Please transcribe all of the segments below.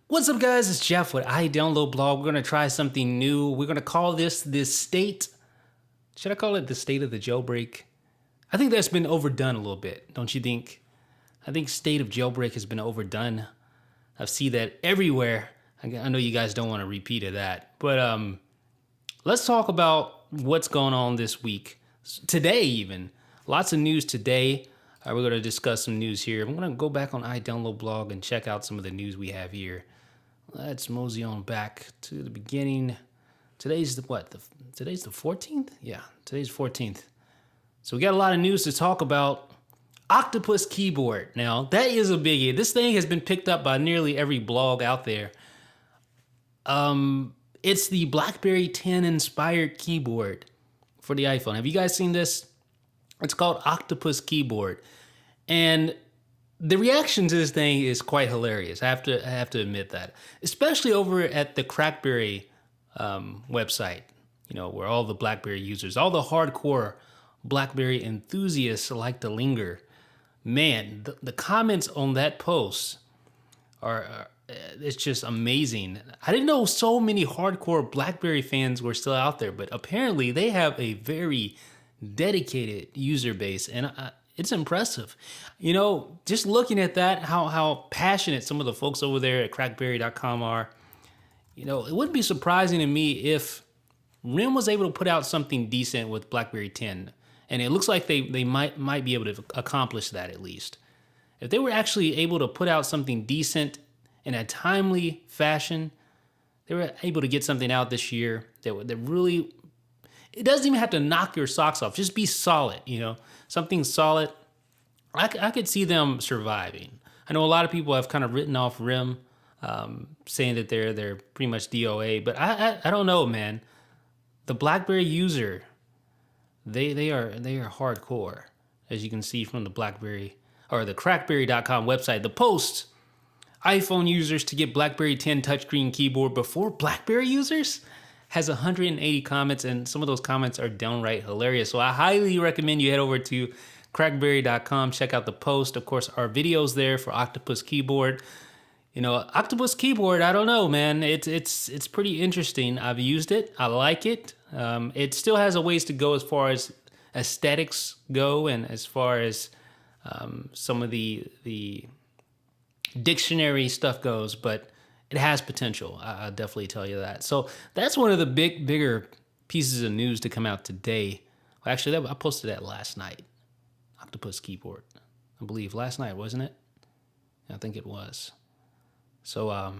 What's up, guys? It's Jeff with iDownload Blog. We're gonna try something new. We're gonna call this state. Should I call it the state of the jailbreak? I think that's been overdone a little bit, don't you think? I think state of jailbreak has been overdone. I see that everywhere. I know you guys don't want to repeat of that, but let's talk about what's going on this week. Today, even lots of news today. We're going to discuss some news here. I'm going to go back on iDownload Blog and check out some of the news we have here. Let's mosey on back to the beginning. Today's the 14th? Yeah, today's 14th. So we got a lot of news to talk about. Octopus keyboard. Now, that is a biggie. This thing has been picked up by nearly every blog out there. It's the BlackBerry 10 inspired keyboard for the iPhone. Have you guys seen this? It's called Octopus keyboard. And the reaction to this thing is quite hilarious. I have to admit that, especially over at the Crackberry website, where all the BlackBerry users, all the hardcore BlackBerry enthusiasts like to linger. Man, the comments on that post are it's just amazing. I didn't know so many hardcore BlackBerry fans were still out there, but apparently they have a very dedicated user base, and it's impressive. Just looking at that, how passionate some of the folks over there at crackberry.com are. It wouldn't be surprising to me if RIM was able to put out something decent with BlackBerry 10, and it looks like they might be able to accomplish that at least. If they were actually able to put out something decent in a timely fashion, they were able to get something out this year that really, it doesn't even have to knock your socks off. Just be solid, something solid. I could see them surviving. I know a lot of people have kind of written off RIM, saying that they're pretty much DOA, but I don't know, man. The BlackBerry user, they are hardcore, as you can see from the BlackBerry or the crackberry.com website. The post, iPhone users to get BlackBerry 10 touchscreen keyboard before BlackBerry users, has 180 comments, and some of those comments are downright hilarious. So I highly recommend you head over to crackberry.com, check out the post. Of course, our videos there for Octopus keyboard. Octopus keyboard, I don't know, man. It's pretty interesting. I've used it. I like it. It still has a ways to go as far as aesthetics go, and as far as some of the dictionary stuff goes, but it has potential. I'll definitely tell you that. So that's one of the bigger pieces of news to come out today. Well, actually, I posted that last night. Octopus keyboard, I believe last night, wasn't it? I think it was. So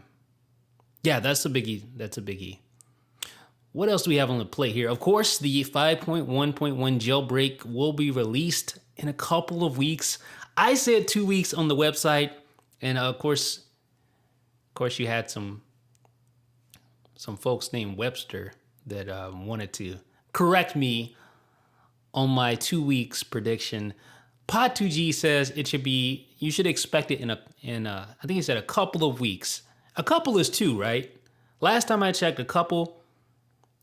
yeah, that's a biggie. That's a biggie. What else do we have on the plate here? Of course, the 5.1.1 jailbreak will be released in a couple of weeks. I said 2 weeks on the website, and of course you had some folks named Webster that wanted to correct me on my 2 weeks prediction. Pod2G says you should expect it in I think he said a couple of weeks. A couple is 2, right? Last time I checked, a couple,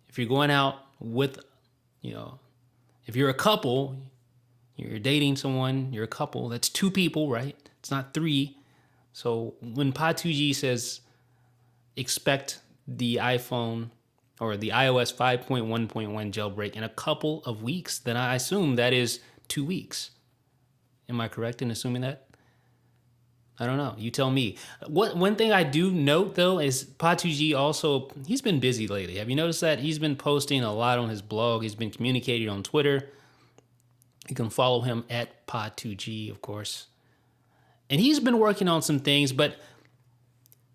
if you're going out with, if you're a couple, you're dating someone, you're a couple, that's 2 people, right? It's not 3. So when Pod2G says expect the iPhone or the iOS 5.1.1 jailbreak in a couple of weeks, then I assume that is 2 weeks. Am I correct in assuming that? I don't know. You tell me. One thing I do note, though, is Pod2G also, he's been busy lately. Have you noticed that? He's been posting a lot on his blog. He's been communicating on Twitter. You can follow him at Pod2G, of course. And he's been working on some things, but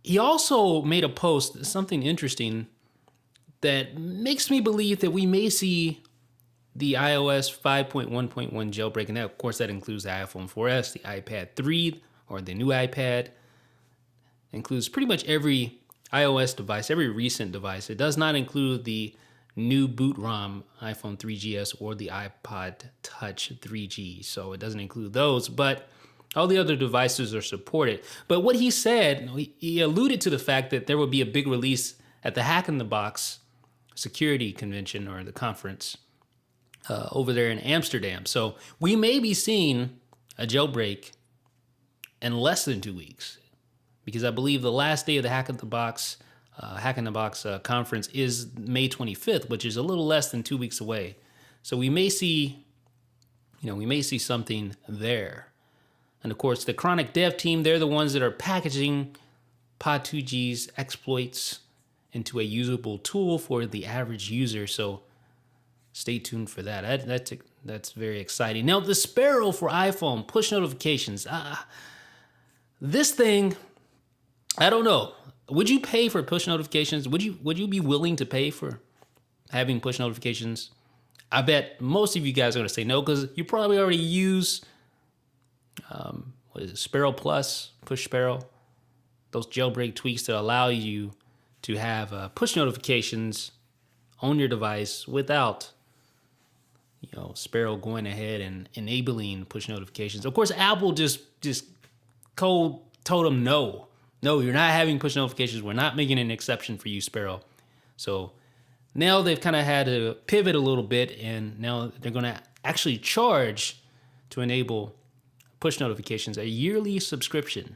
he also made a post, something interesting, that makes me believe that we may see the iOS 5.1.1 jailbreak. And that, of course, that includes the iPhone 4S, the iPad 3, or the new iPad. It includes pretty much every iOS device, every recent device. It does not include the new boot ROM iPhone 3GS or the iPod Touch 3G. So it doesn't include those, but all the other devices are supported. But what he said, he alluded to the fact that there will be a big release at the Hack in the Box security convention or the conference over there in Amsterdam. So we may be seeing a jailbreak in less than 2 weeks, because I believe the last day of the Hack in the Box conference is May 25th, which is a little less than 2 weeks away. So we may see something there. And of course, the Chronic Dev team, they're the ones that are packaging Pod2G's exploits into a usable tool for the average user. So stay tuned for that. That's very exciting. Now, the Sparrow for iPhone, push notifications. This thing, I don't know. Would you pay for push notifications? Would you be willing to pay for having push notifications? I bet most of you guys are going to say no, because you probably already use Sparrow Plus, Push Sparrow, those jailbreak tweaks that allow you to have push notifications on your device without Sparrow going ahead and enabling push notifications. Of course, Apple just cold told them no, you're not having push notifications. We're not making an exception for you, Sparrow. So now they've kind of had to pivot a little bit, and now they're going to actually charge to enable push notifications, a yearly subscription.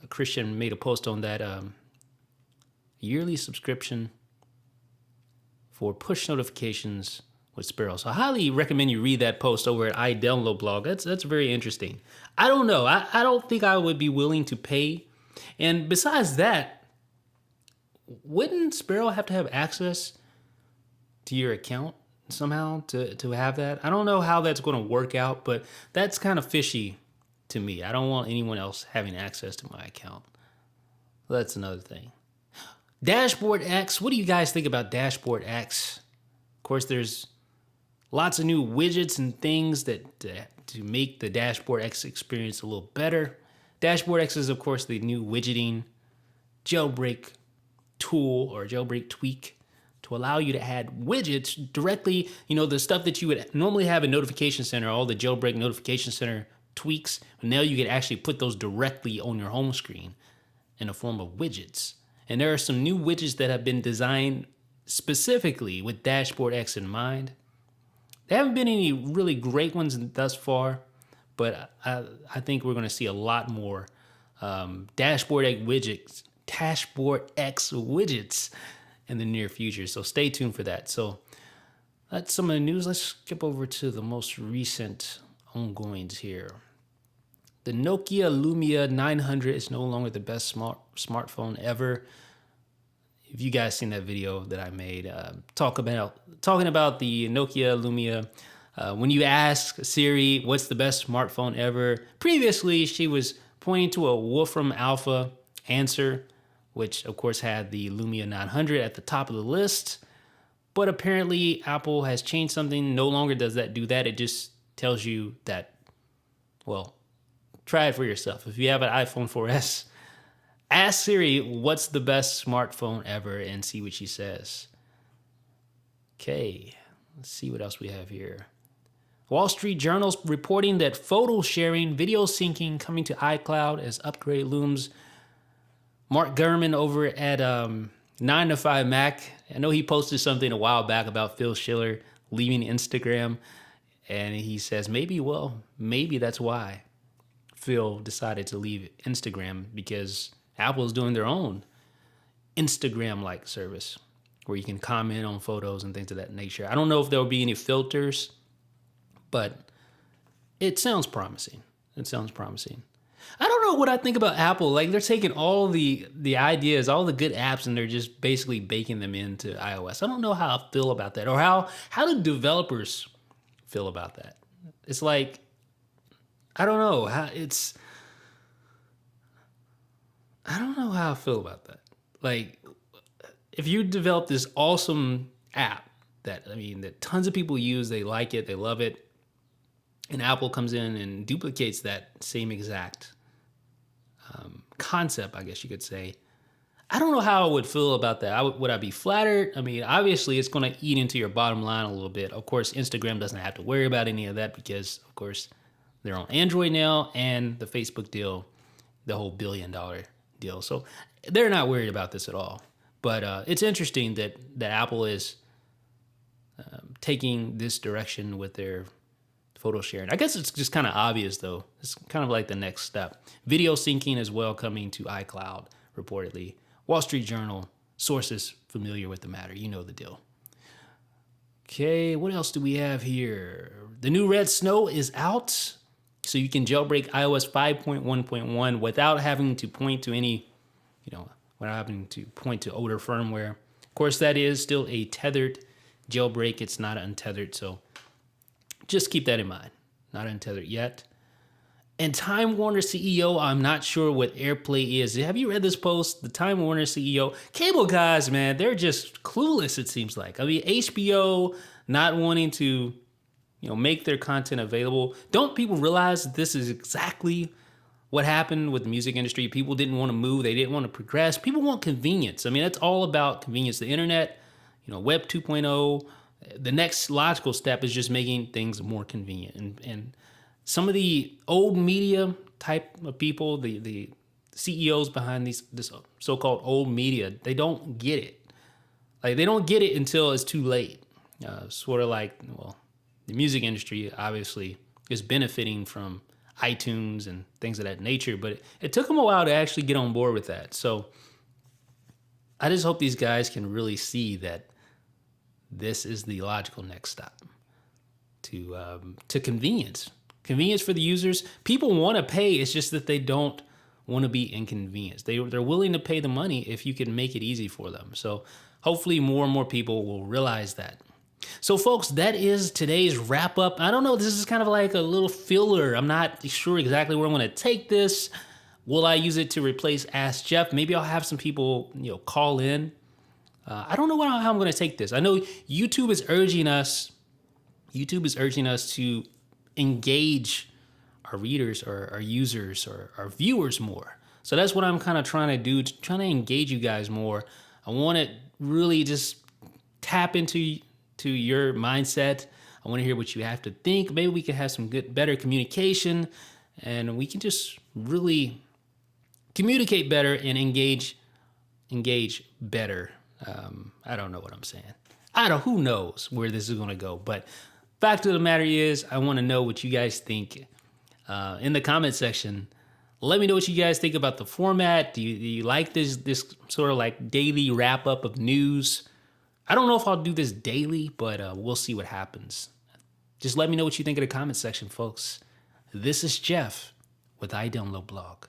Christian made a post on that. Yearly subscription for push notifications with Sparrow. So I highly recommend you read that post over at iDownload blog. That's very interesting. I don't know. I don't think I would be willing to pay. And besides that, wouldn't Sparrow have to have access to your account somehow to have that? I don't know how that's going to work out, but that's kind of fishy to me. I don't want anyone else having access to my account. That's another thing. Dashboard X. What do you guys think about Dashboard X? Of course, there's lots of new widgets and things that to make the Dashboard X experience a little better. Dashboard X is, of course, the new widgeting jailbreak tool or jailbreak tweak to allow you to add widgets directly, the stuff that you would normally have in Notification Center, all the jailbreak Notification Center tweaks. Now you can actually put those directly on your home screen in the form of widgets. And there are some new widgets that have been designed specifically with Dashboard X in mind. There haven't been any really great ones thus far, but I think we're going to see a lot more Dashboard X widgets in the near future. So stay tuned for that. So that's some of the news. Let's skip over to the most recent ongoings here. The Nokia Lumia 900 is no longer the best smartphone ever. If you guys seen that video that I made, talking about the Nokia Lumia, when you ask Siri what's the best smartphone ever, previously she was pointing to a Wolfram Alpha answer, which of course had the Lumia 900 at the top of the list. But apparently Apple has changed something. No longer does that do that. It just tells you that, well, try it for yourself. If you have an iPhone 4S, ask Siri what's the best smartphone ever and see what she says. Okay, let's see what else we have here. Wall Street Journal's reporting that photo sharing, video syncing coming to iCloud as upgrade looms. Mark Gurman over at 9to5Mac, I know he posted something a while back about Phil Schiller leaving Instagram, and he says maybe that's why Phil decided to leave Instagram, because Apple's doing their own Instagram-like service where you can comment on photos and things of that nature. I don't know if there'll be any filters, but it sounds promising. I don't know what I think about Apple. Like, they're taking all the ideas, all the good apps, and they're just basically baking them into iOS. I don't know how I feel about that, or how do developers feel about that. It's like, I don't know how I don't know how I feel about that. Like, if you develop this awesome app that tons of people use, they like it, they love it, and Apple comes in and duplicates that same exact concept, I guess you could say, I don't know how I would feel about that. Would I be flattered? Obviously, it's going to eat into your bottom line a little bit. Of course, Instagram doesn't have to worry about any of that because, of course, they're on Android now, and the Facebook deal, the whole $1 billion deal. So they're not worried about this at all. But it's interesting that Apple is taking this direction with their photo sharing. I guess it's just kind of obvious though. It's kind of like the next step. Video syncing as well coming to iCloud reportedly. Wall Street Journal, sources familiar with the matter. You know the deal. Okay, what else do we have here? The new Red Snow is out, so you can jailbreak iOS 5.1.1 without having to point to any, without having to point to older firmware. Of course, that is still a tethered jailbreak. It's not untethered, so just keep that in mind. Not untethered yet. And Time Warner CEO, I'm not sure what AirPlay is. Have you read this post? The Time Warner CEO, cable guys, man, they're just clueless, it seems like. I mean, HBO not wanting to, make their content available. Don't people realize that this is exactly what happened with the music industry? People didn't want to move. They didn't want to progress. People want convenience. I mean, that's all about convenience. The internet, Web 2.0, the next logical step is just making things more convenient. And some of the old media type of people, the CEOs behind this so-called old media, they don't get it. Like, they don't get it until it's too late. Sort of like, the music industry obviously is benefiting from iTunes and things of that nature, but it took them a while to actually get on board with that. So I just hope these guys can really see that this is the logical next step to convenience. Convenience for the users. People want to pay. It's just that they don't want to be inconvenienced. They're willing to pay the money if you can make it easy for them. So hopefully more and more people will realize that. So folks, that is today's wrap up. I don't know, this is kind of like a little filler. I'm not sure exactly where I'm going to take this. Will I use it to replace Ask Jeff? Maybe I'll have some people, call in. I don't know how I'm going to take this. I know YouTube is urging us to engage our readers or our users or our viewers more. So that's what I'm kind of trying to do, trying to engage you guys more. I want to really just tap into your mindset. I want to hear what you have to think. Maybe we can have some better communication, and we can just really communicate better and engage better. I don't know what I'm saying. Who knows where this is going to go, but fact of the matter is, I want to know what you guys think in the comment section. Let me know what you guys think about the format. Do you like this sort of like daily wrap up of news? I don't know if I'll do this daily, but we'll see what happens. Just let me know what you think in the comment section, folks. This is Jeff with iDownload Blog.